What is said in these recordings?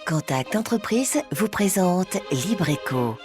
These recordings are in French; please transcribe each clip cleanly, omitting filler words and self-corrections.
Contact Entreprise vous présente Libreco.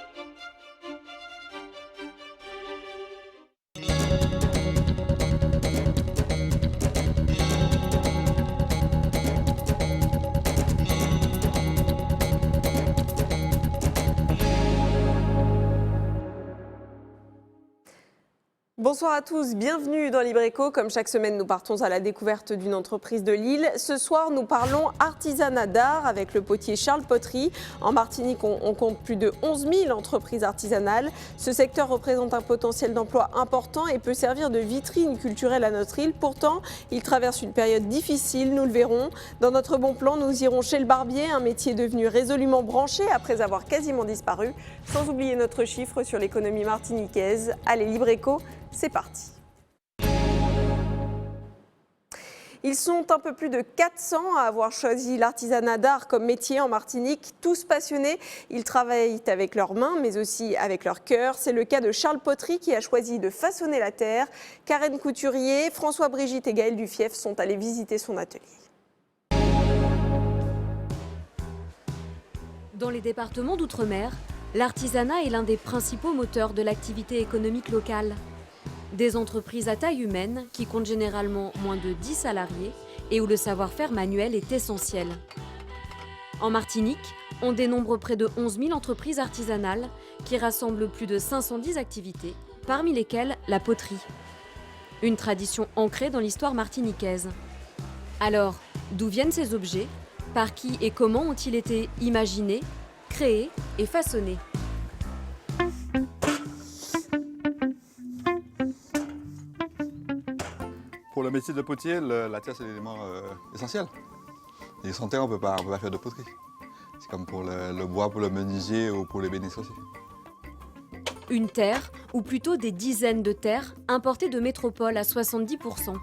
Bonsoir à tous, bienvenue dans Libreco. Comme chaque semaine, nous partons à la découverte d'une entreprise de Lille. Ce soir, nous parlons artisanat d'art avec le potier Charles Poterie. En Martinique, on compte plus de 11 000 entreprises artisanales. Ce secteur représente un potentiel d'emploi important et peut servir de vitrine culturelle à notre île. Pourtant, il traverse une période difficile, nous le verrons. Dans notre bon plan, nous irons chez le barbier, un métier devenu résolument branché après avoir quasiment disparu. Sans oublier notre chiffre sur l'économie martiniquaise. Allez, Libreco, c'est parti. Ils sont un peu plus de 400 à avoir choisi l'artisanat d'art comme métier en Martinique. Tous passionnés, ils travaillent avec leurs mains mais aussi avec leur cœur. C'est le cas de Charles Poterie qui a choisi de façonner la terre. Karen Couturier, François Brigitte et Gaël Dufief sont allés visiter son atelier. Dans les départements d'outre-mer, l'artisanat est l'un des principaux moteurs de l'activité économique locale. Des entreprises à taille humaine qui comptent généralement moins de 10 salariés et où le savoir-faire manuel est essentiel. En Martinique, on dénombre près de 11 000 entreprises artisanales qui rassemblent plus de 510 activités, parmi lesquelles la poterie. Une tradition ancrée dans l'histoire martiniquaise. Alors, d'où viennent ces objets? Par qui et comment ont-ils été imaginés, créés et façonnés? Pour le métier de potier, la terre c'est l'élément essentiel. Et sans terre, on ne peut pas faire de poterie. C'est comme pour le bois, pour le menuisier ou pour les bénisseries aussi. Une terre, ou plutôt des dizaines de terres, importées de métropole à 70%.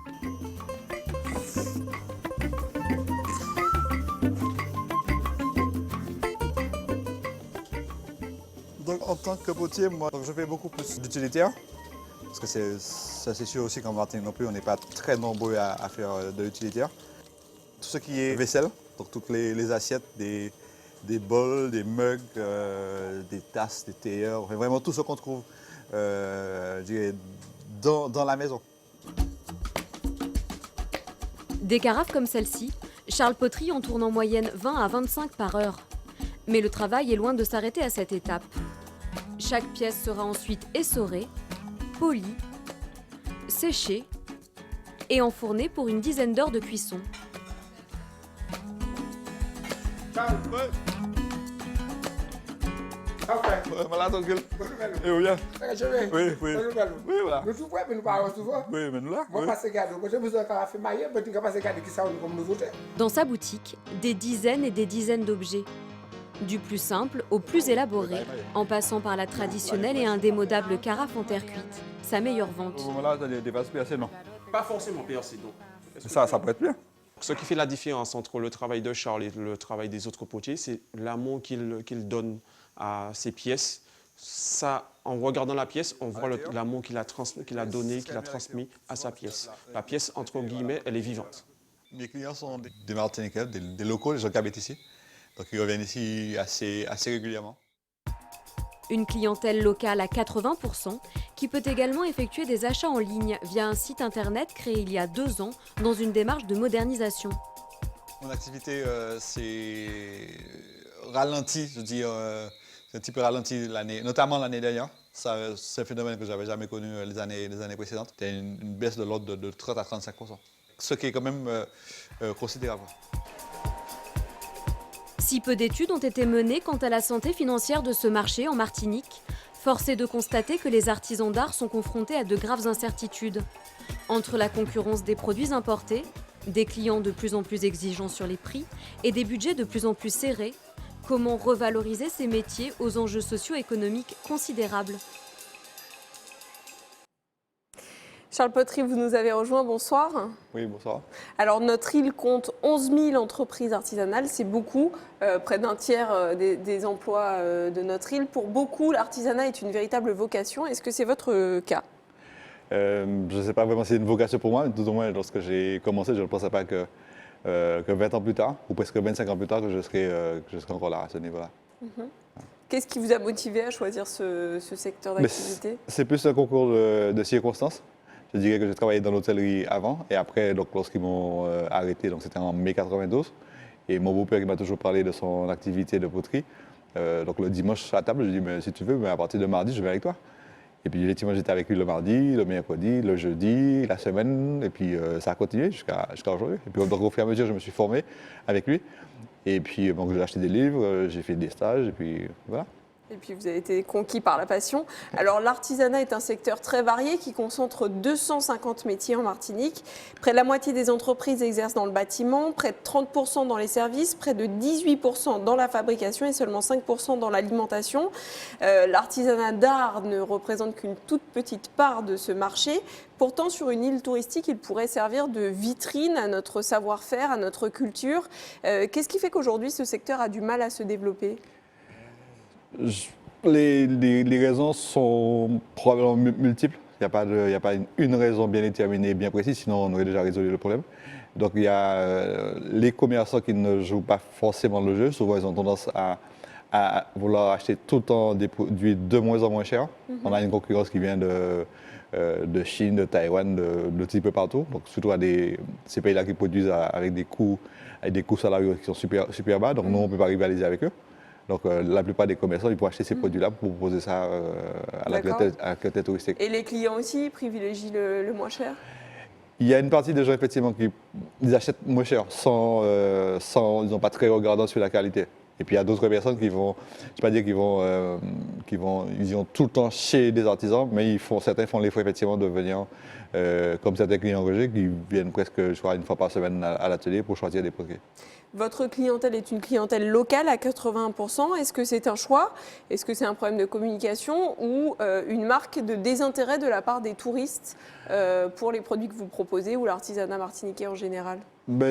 Donc en tant que potier, moi je fais beaucoup plus d'utilitaires. Parce que ça c'est sûr aussi qu'en Martinique non plus, on n'est pas très nombreux à faire de l'utilitaire. Tout ce qui est vaisselle, donc toutes les assiettes, des bols, des mugs, des tasses, des théières, enfin, vraiment tout ce qu'on trouve je dirais, dans la maison. Des carafes comme celle-ci, Charles Poterie en tourne en moyenne 20 à 25 par heure. Mais le travail est loin de s'arrêter à cette étape. Chaque pièce sera ensuite essorée, polie, séchée et enfournée pour une dizaine d'heures de cuisson. Voilà, donc, oui, voilà. Oui, voilà. Oui, mais nous là. Dans sa boutique, des dizaines et des dizaines d'objets. Du plus simple au plus élaboré, en passant par la traditionnelle et indémodable carafe en terre cuite, sa meilleure vente. Voilà, t'as des vases percés, non? Pas forcément percé, donc. Ça peut être bien. Ce qui fait la différence entre le travail de Charles et le travail des autres potiers, c'est l'amour qu'il donne à ses pièces. Ça, en regardant la pièce, on voit l'amour qu'il a donné, qu'il a transmis à sa pièce. La pièce, entre guillemets, elle est vivante. Mes clients sont des Martiniquais, des locaux, les gens qui habitent ici. Donc ils reviennent ici assez régulièrement. Une clientèle locale à 80% qui peut également effectuer des achats en ligne via un site internet créé il y a 2 ans dans une démarche de modernisation. Mon activité c'est ralenti, je veux dire, c'est un petit peu ralenti notamment l'année dernière. C'est un phénomène que je n'avais jamais connu les années précédentes. C'était une baisse de l'ordre de 30 à 35%. Ce qui est quand même considérable. Si peu d'études ont été menées quant à la santé financière de ce marché en Martinique, force est de constater que les artisans d'art sont confrontés à de graves incertitudes. Entre la concurrence des produits importés, des clients de plus en plus exigeants sur les prix et des budgets de plus en plus serrés, comment revaloriser ces métiers aux enjeux socio-économiques considérables? Charles Poterie, vous nous avez rejoint, bonsoir. Oui, bonsoir. Alors notre île compte 11 000 entreprises artisanales, c'est beaucoup, près d'un tiers des emplois de notre île. Pour beaucoup, l'artisanat est une véritable vocation. Est-ce que c'est votre cas? Je ne sais pas vraiment si c'est une vocation pour moi, mais tout au moins lorsque j'ai commencé, je ne pensais pas que que 20 ans plus tard, ou presque 25 ans plus tard, que je serai encore là à ce niveau-là. Qu'est-ce qui vous a motivé à choisir ce secteur d'activité? C'est plus un concours de circonstances. Je dirais que j'ai travaillé dans l'hôtellerie avant et après, donc, lorsqu'ils m'ont arrêté, donc c'était en mai 92. Et mon beau-père qui m'a toujours parlé de son activité de poterie. Donc le dimanche à table, je lui ai dit, mais, si tu veux, mais à partir de mardi, je vais avec toi. Et puis effectivement, j'étais avec lui le mardi, le mercredi, le jeudi, la semaine, et puis ça a continué jusqu'à aujourd'hui. Et puis donc, au fur et à mesure, je me suis formé avec lui. Et puis donc, j'ai acheté des livres, j'ai fait des stages, et puis voilà. Et puis vous avez été conquis par la passion. Alors l'artisanat est un secteur très varié qui concentre 250 métiers en Martinique. Près de la moitié des entreprises exercent dans le bâtiment, près de 30% dans les services, près de 18% dans la fabrication et seulement 5% dans l'alimentation. L'artisanat d'art ne représente qu'une toute petite part de ce marché. Pourtant, sur une île touristique, il pourrait servir de vitrine à notre savoir-faire, à notre culture. Qu'est-ce qui fait qu'aujourd'hui ce secteur a du mal à se développer ? Les raisons sont probablement multiples. Il n'y a pas une raison bien déterminée, bien précise, sinon on aurait déjà résolu le problème. Donc il y a les commerçants qui ne jouent pas forcément le jeu. Souvent, ils ont tendance à vouloir acheter tout le temps des produits de moins en moins chers. On a une concurrence qui vient de Chine, de Taïwan, de petit peu partout. Donc surtout à ces pays-là qui produisent avec des coûts salariaux qui sont super bas. Donc nous, on ne peut pas rivaliser avec eux. Donc la plupart des commerçants, ils pourront acheter ces produits-là pour proposer ça à la clientèle touristique. Et les clients aussi privilégient le moins cher? Il y a une partie des gens, effectivement, qui ils achètent moins cher, ils n'ont pas très regardant sur la qualité. Et puis il y a d'autres personnes qui vont, je ne vais pas dire ils vont tout le temps chez des artisans, mais certains font l'effort effectivement de venir, comme certains clients que j'ai, qui viennent presque, je crois, une fois par semaine à l'atelier pour choisir des produits. Votre clientèle est une clientèle locale à 80%. Est-ce que c'est un choix? Est-ce que c'est un problème de communication ou une marque de désintérêt de la part des touristes pour les produits que vous proposez ou l'artisanat martiniquais en général?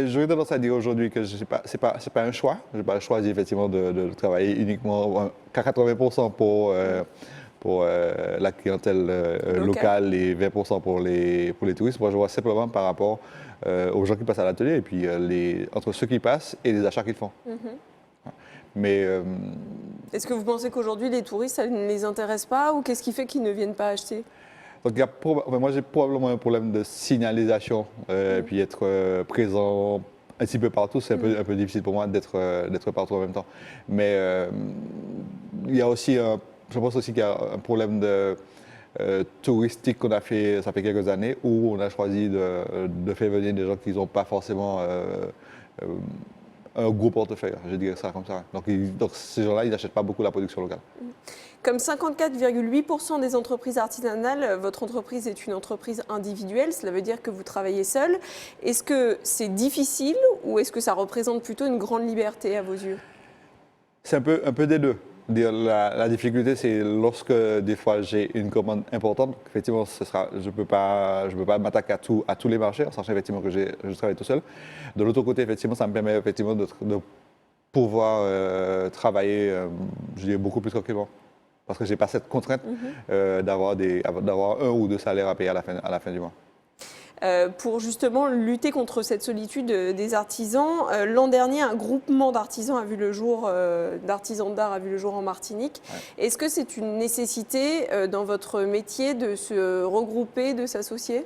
J'aurais tendance à dire aujourd'hui que c'est pas un choix. Je n'ai pas choisi effectivement de travailler uniquement qu'à 80% pour la clientèle locale et 20% pour les touristes. Moi, je vois simplement par rapport aux gens qui passent à l'atelier et puis entre ceux qui passent et les achats qu'ils font. Mais est-ce que vous pensez qu'aujourd'hui, les touristes, ça ne les intéresse pas ou qu'est-ce qui fait qu'ils ne viennent pas acheter? Donc, moi, j'ai probablement un problème de signalisation et puis être présent un petit peu partout. C'est un peu difficile pour moi d'être partout en même temps. Mais il y a aussi, je pense aussi qu'il y a un problème touristique qu'on a fait, ça fait quelques années, où on a choisi de faire venir des gens qui n'ont pas forcément un gros portefeuille, je dirais ça comme ça. Donc ces gens-là, ils n'achètent pas beaucoup la production locale. Comme 54,8% des entreprises artisanales, votre entreprise est une entreprise individuelle, cela veut dire que vous travaillez seul. Est-ce que c'est difficile ou est-ce que ça représente plutôt une grande liberté à vos yeux? C'est un peu des deux. La difficulté, c'est lorsque des fois j'ai une commande importante. Effectivement, je peux pas m'attaquer à tous les marchés, en sachant effectivement que je travaille tout seul. De l'autre côté, effectivement, ça me permet effectivement de pouvoir travailler, je dirais, beaucoup plus tranquillement. Parce que je n'ai pas cette contrainte d'avoir un ou deux salaires à payer à la fin du mois. Pour justement lutter contre cette solitude des artisans, l'an dernier, un groupement d'artisans d'artisans d'art a vu le jour en Martinique. Ouais. Est-ce que c'est une nécessité dans votre métier de se regrouper, de s'associer?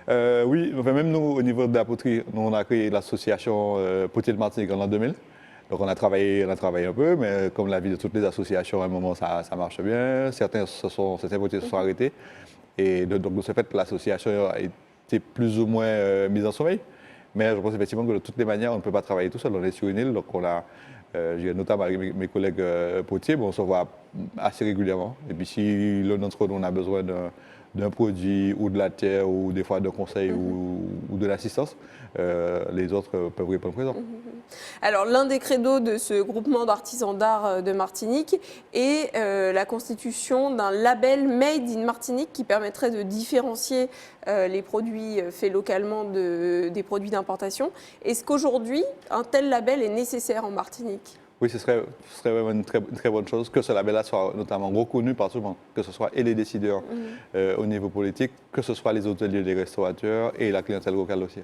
Oui, enfin, même nous, au niveau de la poterie, nous, on a créé l'association Potier de Martinique en l'an 2000. Donc on a travaillé un peu, mais comme la vie de toutes les associations, à un moment, ça marche bien. Certains potiers se sont arrêtés. Et donc, de ce fait, l'association a été plus ou moins mise en sommeil. Mais je pense effectivement que de toutes les manières, on ne peut pas travailler tout seul. On est sur une île, donc on a, notamment avec mes collègues potiers, on se voit assez régulièrement. Et puis si l'un d'entre nous a besoin d'un produit ou de la terre ou des fois de conseils ou de l'assistance, les autres peuvent répondre présent. Alors l'un des credos de ce groupement d'artisans d'art de Martinique est la constitution d'un label Made in Martinique qui permettrait de différencier les produits faits localement des produits d'importation. Est-ce qu'aujourd'hui, un tel label est nécessaire en Martinique ? Oui, ce serait vraiment une très bonne chose que ce label-là soit notamment reconnu par tout le monde, que ce soit et les décideurs au niveau politique, que ce soit les hôteliers, les restaurateurs et la clientèle locale aussi.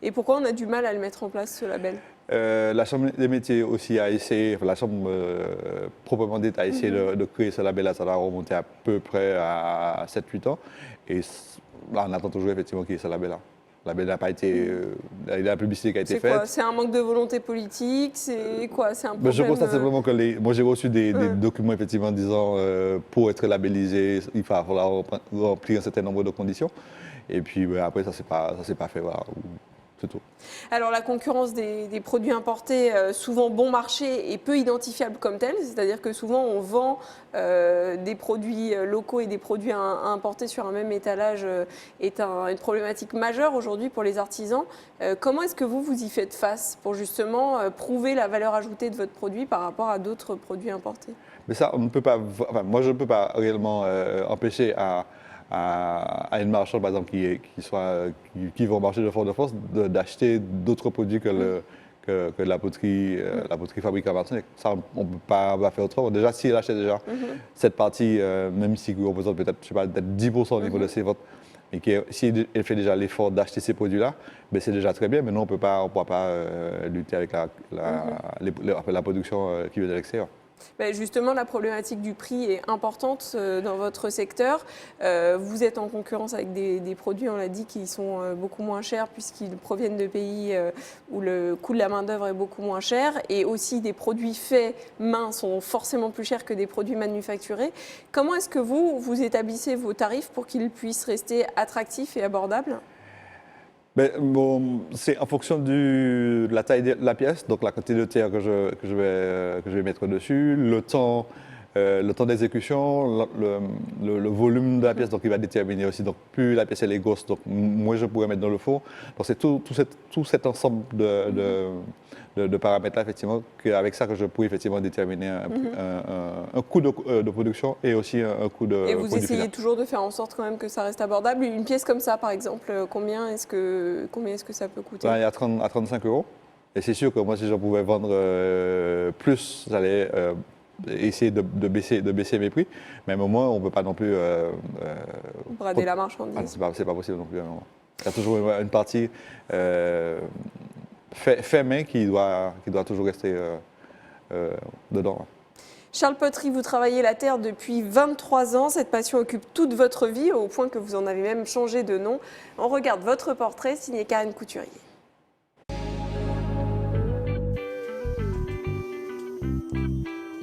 Et pourquoi on a du mal à le mettre en place, ce label? La Chambre des métiers aussi a essayé, enfin, la Chambre proprement dite a essayé de créer ce label-là, ça doit remonter à peu près à 7-8 ans. Et là, on attend toujours effectivement qu'il y ait ce label-là. Le label n'a pas été, la publicité qui a été C'est faite. quoi? C'est un manque de volonté politique? C'est quoi? C'est un problème? Je constate simplement que moi j'ai reçu des documents effectivement disant pour être labellisé, il va falloir remplir un certain nombre de conditions. Et puis après, ça s'est pas fait. Voilà. C'est tout. Alors la concurrence des produits importés, souvent bon marché et peu identifiable comme tel, c'est-à-dire que souvent on vend des produits locaux et des produits importés sur un même étalage est une problématique majeure aujourd'hui pour les artisans. Comment est-ce que vous y faites face pour justement prouver la valeur ajoutée de votre produit par rapport à d'autres produits importés? Mais ça, on ne peut pas, enfin, moi je ne peux pas réellement empêcher à une marchande, par exemple, qui va au marché de Fort-de-France, d'acheter d'autres produits que la poterie fabriquée en Martinique. Ça, on ne peut pas faire autrement. Déjà, si elle achète déjà cette partie, même si elle représente peut-être 10% au niveau de ses ventes, et si elle fait déjà l'effort d'acheter ces produits-là, ben c'est déjà très bien. Mais nous, on ne pourra pas lutter avec la production qui vient de l'extérieur. Ben justement, la problématique du prix est importante dans votre secteur. Vous êtes en concurrence avec des produits, on l'a dit, qui sont beaucoup moins chers puisqu'ils proviennent de pays où le coût de la main-d'œuvre est beaucoup moins cher. Et aussi, des produits faits main sont forcément plus chers que des produits manufacturés. Comment est-ce que vous établissez vos tarifs pour qu'ils puissent rester attractifs et abordables? Ben, bon, c'est en fonction de la taille de la pièce, donc la quantité de terre que je vais mettre dessus, le temps d'exécution, le volume de la pièce, donc il va déterminer aussi. Donc plus la pièce elle est grosse, donc moins je pourrais mettre dans le four. Donc c'est tout cet ensemble de paramètres-là, effectivement, avec ça que je pourrais effectivement déterminer un coût de production et aussi un coût de Et vous produit essayez final. toujours de faire en sorte quand même que ça reste abordable. Une pièce comme ça, par exemple, combien est-ce que ça peut coûter? Il est à 35 €. Et c'est sûr que moi, si je pouvais vendre plus, j'allais essayer de baisser mes prix. Mais à un moment, on ne peut pas non plus... Brader la marchandise. C'est pas possible non plus à un moment. Il y a toujours une partie fait main qui doit toujours rester dedans. Charles Potery, vous travaillez la terre depuis 23 ans. Cette passion occupe toute votre vie, au point que vous en avez même changé de nom. On regarde votre portrait signé Karine Couturier.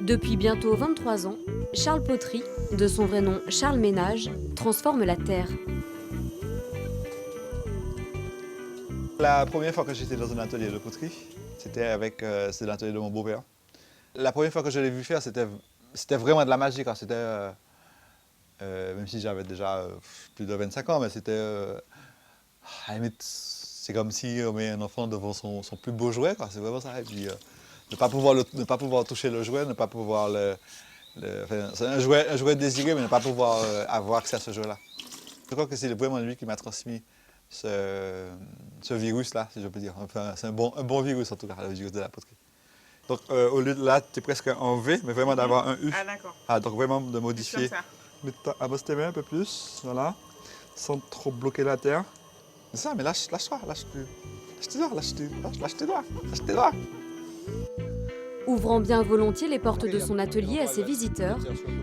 Depuis bientôt 23 ans, Charles Potery, de son vrai nom Charles Ménage, transforme la terre. La première fois que j'étais dans un atelier de poterie, c'était l'atelier de mon beau-père. La première fois que je l'ai vu faire, c'était vraiment de la magie. Même si j'avais déjà plus de 25 ans, mais c'était... c'est comme si on met un enfant devant son plus beau jouet, quoi. C'est vraiment ça. Et puis, ne pas pouvoir toucher le jouet, ne pas pouvoir enfin, c'est un jouet désiré, mais ne pas pouvoir avoir accès à ce jouet-là. Je crois que c'est vraiment lui qui m'a transmis ce virus-là, si je peux dire. Enfin, c'est un bon virus, en tout cas, le virus de la poterie. Donc, au lieu de là, tu es presque en V, mais vraiment d'avoir un U. Ah, d'accord. Ah, donc, vraiment de modifier. Comme ça. Abaisse tes mains un peu plus, voilà, sans trop bloquer la terre. C'est ça, mais lâche-toi, lâche tes doigts. Ouvrant bien volontiers les portes de son atelier à ses visiteurs,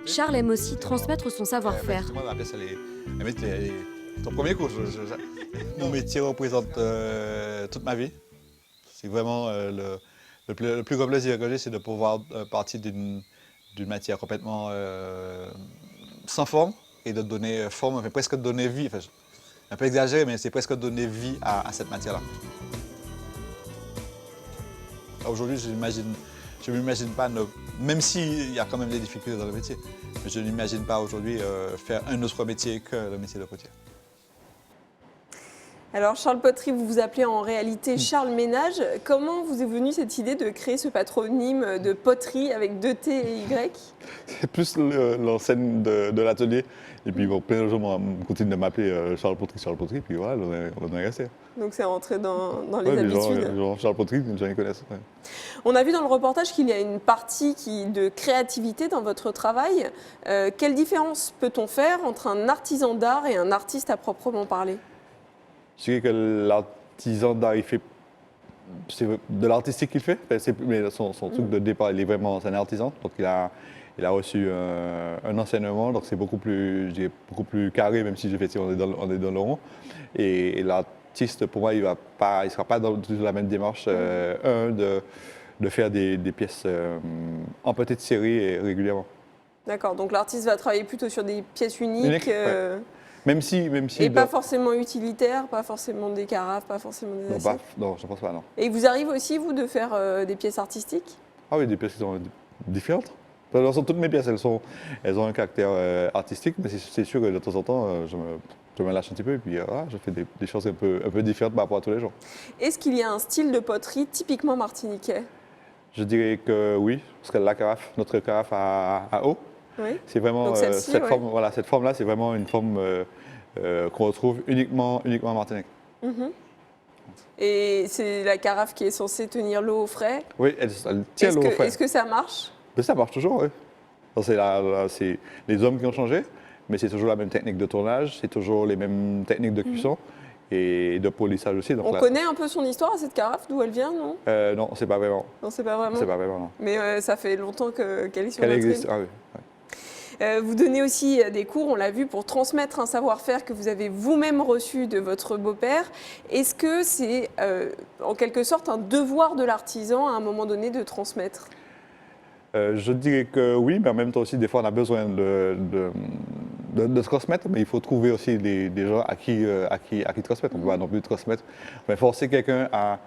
Charles aime aussi transmettre son savoir-faire. La pièce, elle est ton premier coup. Mon métier représente toute ma vie. C'est vraiment le plus grand plaisir que j'ai, c'est de pouvoir partir d'une matière complètement sans forme et de donner forme, enfin, presque de donner vie. Enfin, un peu exagéré, mais c'est presque donner vie à cette matière-là. Aujourd'hui, je ne m'imagine pas, même s'il y a quand même des difficultés dans le métier, mais je n'imagine pas aujourd'hui faire un autre métier que le métier de potier. Alors Charles Potery, vous vous appelez en réalité Charles Ménage. Comment vous est venue cette idée de créer ce patronyme de poterie avec 2 T et Y? C'est plus l'enseigne de l'atelier. Et puis bon, plein de gens continuent de m'appeler Charles Potery, puis voilà, on est resté. Donc c'est rentré dans les Ouais, habitudes. genre Charles Poterie, les gens les connaissent. Ouais. On a vu dans le reportage qu'il y a une partie de créativité dans votre travail. Quelle différence peut-on faire entre un artisan d'art et un artiste à proprement parler? Je dirais que l'artisan d'art, c'est de l'artistique qu'il fait. Enfin, mais son truc de départ, c'est un artisan. Donc il a reçu un enseignement, donc c'est beaucoup plus, je dirais, beaucoup plus carré, même si effectivement on est dans le rond. Et l'artiste, pour moi, il ne sera pas dans la même démarche. De faire des pièces en petite série et régulièrement. D'accord, donc l'artiste va travailler plutôt sur des pièces uniques. Ouais. Même si Et pas forcément utilitaires, pas forcément des carafes, pas forcément des assiettes. Non, je ne pense pas, non. Et il vous arrive aussi, vous, de faire des pièces artistiques? Ah oui, des pièces qui sont différentes. Toutes mes pièces, elles ont un caractère artistique, mais c'est sûr que de temps en temps, je me lâche un petit peu et puis je fais des choses un peu différentes par rapport à tous les jours. Est-ce qu'il y a un style de poterie typiquement martiniquais? Je dirais que oui, parce que la carafe, notre carafe à eau, Oui. c'est vraiment Donc celle-ci, cette ouais. forme. Voilà, cette forme-là, c'est vraiment une forme qu'on retrouve uniquement en Martinique. Mhm. Et c'est la carafe qui est censée tenir l'eau au frais. Oui, elle tient l'eau au frais. Est-ce que ça marche? Mais ça marche toujours, oui. C'est les hommes qui ont changé, mais c'est toujours la même technique de tournage, c'est toujours les mêmes techniques de cuisson et de polissage aussi. Donc On connaît un peu son histoire à cette carafe, d'où elle vient, non? non, c'est pas vraiment. Non, c'est pas vraiment. C'est pas vraiment, non. Mais ça fait longtemps qu'elle est sur Qu'elle notre existe, île. ah oui. Ouais. Vous donnez aussi des cours, on l'a vu, pour transmettre un savoir-faire que vous avez vous-même reçu de votre beau-père. Est-ce que c'est en quelque sorte un devoir de l'artisan à un moment donné de transmettre? Je dirais que oui, mais en même temps aussi, des fois, on a besoin de transmettre, mais il faut trouver aussi des gens à qui transmettre. On ne peut pas non plus transmettre, mais forcer quelqu'un à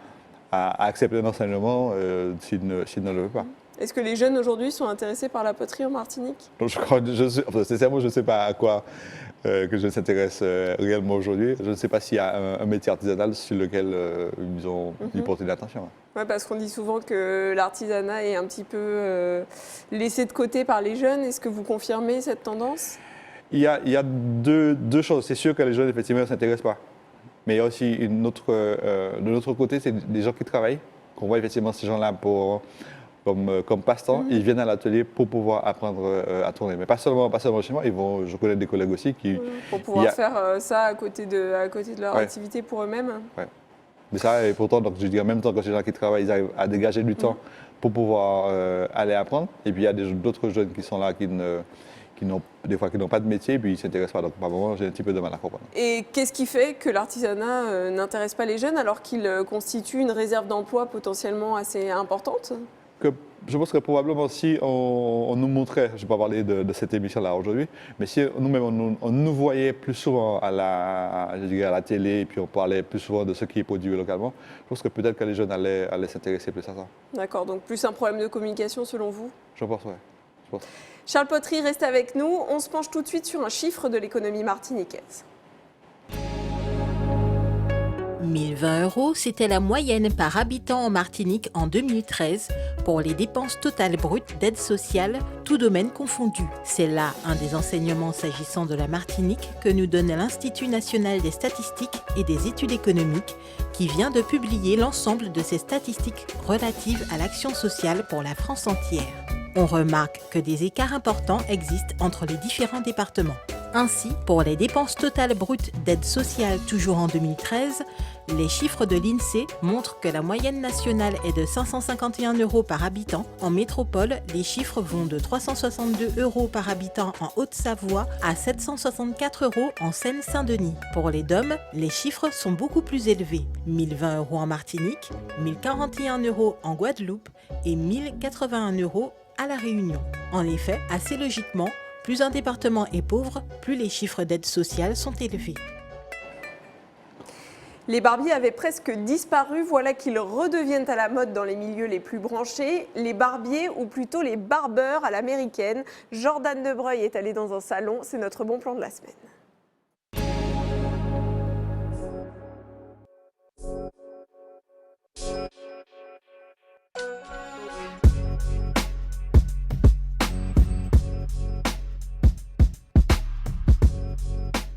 accepter un enseignement s'il ne le veut pas. Est-ce que les jeunes aujourd'hui sont intéressés par la poterie en Martinique? Donc, sincèrement, je ne sais pas à quoi que je s'intéresse réellement aujourd'hui. Je ne sais pas s'il y a un métier artisanal sur lequel ils ont porté de l'attention. Oui, parce qu'on dit souvent que l'artisanat est un petit peu laissé de côté par les jeunes. Est-ce que vous confirmez cette tendance? Il y a deux choses. C'est sûr que les jeunes, effectivement, ne s'intéressent pas. Mais il y a aussi de l'autre côté, c'est des gens qui travaillent. Qu'on voit effectivement ces gens-là comme passe-temps. Ils viennent à l'atelier pour pouvoir apprendre à tourner. Mais pas seulement chez moi. Je connais des collègues aussi qui... Pour pouvoir faire ça à côté de leur activité pour eux-mêmes. Ouais. Mais ça, et pourtant, donc, je dis en même temps que ces gens qui travaillent, ils arrivent à dégager du temps pour pouvoir aller apprendre. Et puis il y a d'autres jeunes qui sont là, qui n'ont pas de métier, et puis ils ne s'intéressent pas. Donc par moment, j'ai un petit peu de mal à comprendre. Et qu'est-ce qui fait que l'artisanat n'intéresse pas les jeunes alors qu'il constitue une réserve d'emploi potentiellement assez importante? Je pense que probablement si on nous montrait, je ne vais pas parler de cette émission-là aujourd'hui, mais si nous-mêmes on nous voyait plus souvent à la télé et puis on parlait plus souvent de ce qui est produit localement, je pense que peut-être que les jeunes allaient s'intéresser plus à ça. D'accord, donc plus un problème de communication selon vous? Je pense, oui. Charles Poterie, reste avec nous. On se penche tout de suite sur un chiffre de l'économie martiniquaise. 1020 €, c'était la moyenne par habitant en Martinique en 2013 pour les dépenses totales brutes d'aide sociale, tout domaine confondu. C'est là un des enseignements s'agissant de la Martinique que nous donne l'Institut national des statistiques et des études économiques qui vient de publier l'ensemble de ces statistiques relatives à l'action sociale pour la France entière. On remarque que des écarts importants existent entre les différents départements. Ainsi, pour les dépenses totales brutes d'aide sociale toujours en 2013, les chiffres de l'INSEE montrent que la moyenne nationale est de 551 € par habitant. En métropole, les chiffres vont de 362 € par habitant en Haute-Savoie à 764 € en Seine-Saint-Denis. Pour les DOM, les chiffres sont beaucoup plus élevés. 1020 € en Martinique, 1041 € en Guadeloupe et 1081 € à La Réunion. En effet, assez logiquement, plus un département est pauvre, plus les chiffres d'aide sociale sont élevés. Les barbiers avaient presque disparu, voilà qu'ils redeviennent à la mode dans les milieux les plus branchés. Les barbiers, ou plutôt les barbeurs à l'américaine. Jordan Debreuil est allé dans un salon, c'est notre bon plan de la semaine.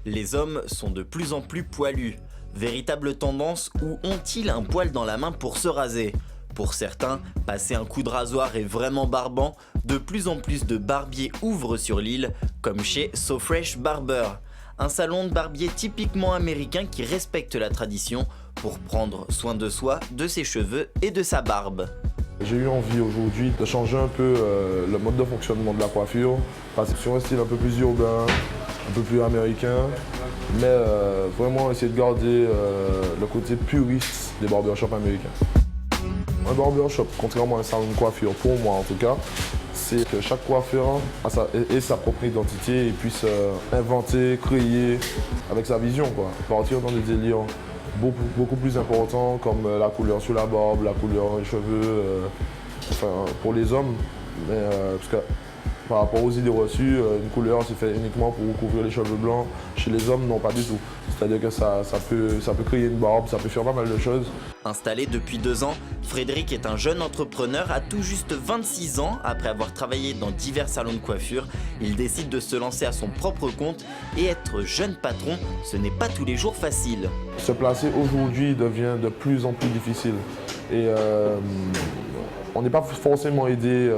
Les hommes sont de plus en plus poilus. Véritable tendance ou ont-ils un poil dans la main pour se raser ? Pour certains, passer un coup de rasoir est vraiment barbant. De plus en plus de barbiers ouvrent sur l'île, comme chez So Fresh Barber. Un salon de barbier typiquement américain qui respecte la tradition pour prendre soin de soi, de ses cheveux et de sa barbe. J'ai eu envie aujourd'hui de changer un peu le mode de fonctionnement de la coiffure, passer sur un style un peu plus urbain, un peu plus américain, mais vraiment essayer de garder le côté puriste des barbershops américains. Un barbershop, contrairement à un salon de coiffure, pour moi en tout cas, c'est que chaque coiffeur ait sa propre identité et puisse inventer, créer avec sa vision, quoi. Partir dans des délires beaucoup plus importants comme la couleur sur la barbe, la couleur des cheveux, enfin, pour les hommes. Mais, parce que par rapport aux idées reçues, une couleur c'est fait uniquement pour couvrir les cheveux blancs. Chez les hommes, non, pas du tout. C'est-à-dire que ça peut créer une barbe, ça peut faire pas mal de choses. Installé depuis 2 ans, Frédéric est un jeune entrepreneur à tout juste 26 ans. Après avoir travaillé dans divers salons de coiffure, il décide de se lancer à son propre compte et être jeune patron, ce n'est pas tous les jours facile. Se placer aujourd'hui devient de plus en plus difficile. Et on n'est pas forcément aidé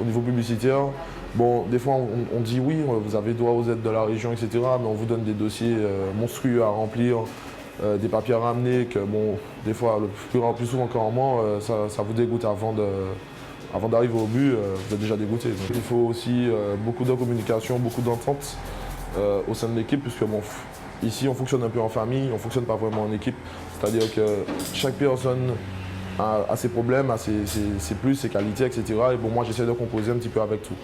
au niveau publicitaire. Bon, des fois on dit oui, vous avez droit aux aides de la région, etc. Mais on vous donne des dossiers monstrueux à remplir, des papiers à ramener que, bon, des fois, le plus souvent qu'en moins, ça vous dégoûte avant d'arriver au but, vous êtes déjà dégoûté. Donc, il faut aussi beaucoup de communication, beaucoup d'entente au sein de l'équipe, puisque bon, ici on fonctionne un peu en famille, on ne fonctionne pas vraiment en équipe. C'est-à-dire que chaque personne a ses problèmes, a ses plus, ses qualités, etc. Et bon, moi j'essaie de composer un petit peu avec tout.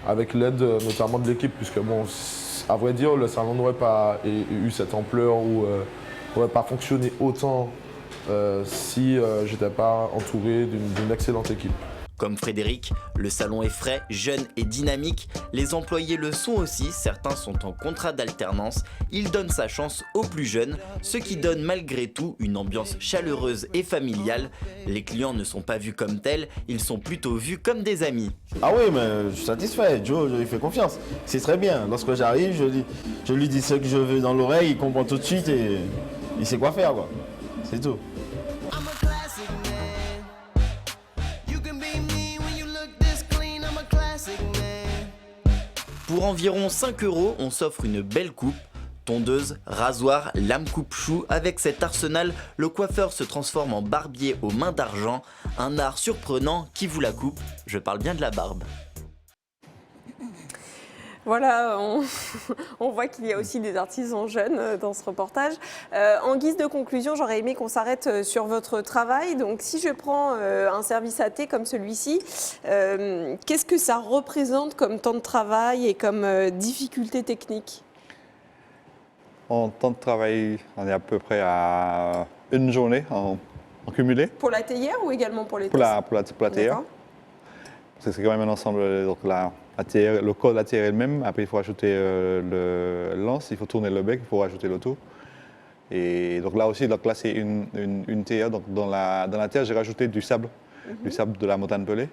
Avec l'aide notamment de l'équipe, puisque bon, à vrai dire, le salon n'aurait pas eu cette ampleur ou n'aurait pas fonctionné autant si je n'étais pas entouré d'une excellente équipe. Comme Frédéric, le salon est frais, jeune et dynamique. Les employés le sont aussi, certains sont en contrat d'alternance. Il donne sa chance aux plus jeunes, ce qui donne malgré tout une ambiance chaleureuse et familiale. Les clients ne sont pas vus comme tels, ils sont plutôt vus comme des amis. Ah oui, mais je suis satisfait, Joe, je lui fais confiance. C'est très bien. Lorsque j'arrive, je lui dis ce que je veux dans l'oreille, il comprend tout de suite et il sait quoi faire, quoi. C'est tout. Pour environ 5 €, on s'offre une belle coupe. Tondeuse, rasoir, lame coupe-chou, avec cet arsenal, le coiffeur se transforme en barbier aux mains d'argent, un art surprenant qui vous la coupe, je parle bien de la barbe. Voilà, on voit qu'il y a aussi des artisans jeunes dans ce reportage. En guise de conclusion, j'aurais aimé qu'on s'arrête sur votre travail. Donc, si je prends un service AT comme celui-ci, qu'est-ce que ça représente comme temps de travail et comme difficulté technique ? En temps de travail, on est à peu près à une journée en cumulé. Pour la théière ou également pour les Pour la théière. C'est quand même un ensemble. Donc le corps de la théière elle-même. Après, il faut ajouter le lance, il faut tourner le bec, il faut ajouter le tout. Et donc là aussi, donc là c'est une théière. Donc dans la théière, j'ai rajouté du sable de la montagne pelée.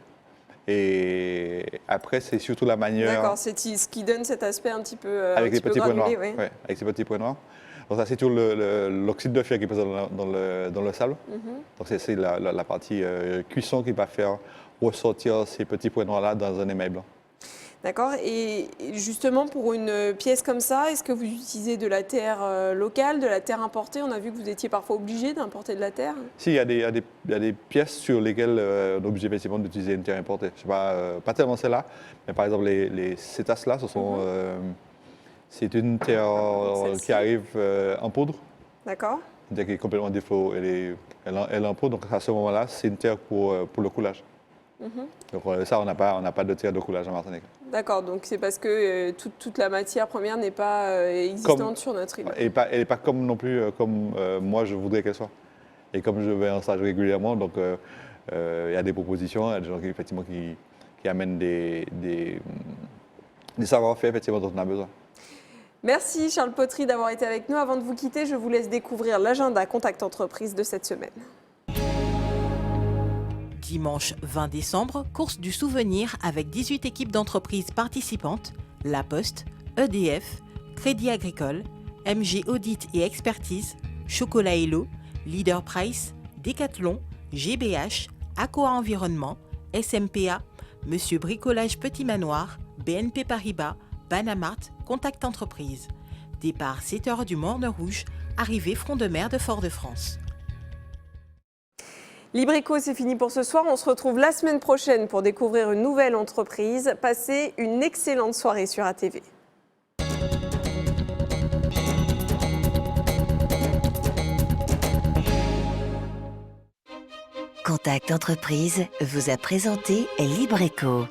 Et après, c'est surtout la manière. D'accord, c'est ce qui donne cet aspect un petit peu avec les petits points noirs. Oui. Ouais, avec ces petits points noirs. Donc ça, c'est toujours l'oxyde de fer qui est présent dans le sable. Donc c'est la partie cuisson qui va faire ressortir ces petits points noirs-là dans un émail blanc. D'accord. Et justement, pour une pièce comme ça, est-ce que vous utilisez de la terre locale, de la terre importée ? On a vu que vous étiez parfois obligé d'importer de la terre. Si, il y a des pièces sur lesquelles on est obligé effectivement d'utiliser une terre importée. Je sais pas tellement celle-là, mais par exemple les cétaces-là, c'est une terre qui arrive en poudre. D'accord. C'est-à-dire qu'elle est complètement défaut, elle est en poudre. Donc à ce moment-là, c'est une terre pour le coulage. Donc ça, on n'a pas de terre de coulage en Martinique. D'accord, donc c'est parce que toute la matière première n'est pas existante sur notre île. Elle n'est pas comme non plus comme moi je voudrais qu'elle soit. Et comme je vais en stage régulièrement, donc il y a des propositions, il y a des gens effectivement qui amènent des savoir-faire effectivement dont on a besoin. Merci Charles Potry d'avoir été avec nous. Avant de vous quitter, je vous laisse découvrir l'agenda Contact Entreprise de cette semaine. Dimanche 20 décembre, course du souvenir avec 18 équipes d'entreprises participantes, La Poste, EDF, Crédit Agricole, MG Audit et Expertise, Chocolat Hello, Leader Price, Decathlon, GBH, Aqua Environnement, SMPA, Monsieur Bricolage Petit Manoir, BNP Paribas, Banamart, Contact Entreprise. Départ 7h du Morne Rouge, arrivée front de mer de Fort-de-France. Libreco, c'est fini pour ce soir. On se retrouve la semaine prochaine pour découvrir une nouvelle entreprise. Passez une excellente soirée sur ATV. Contact Entreprise vous a présenté Libreco.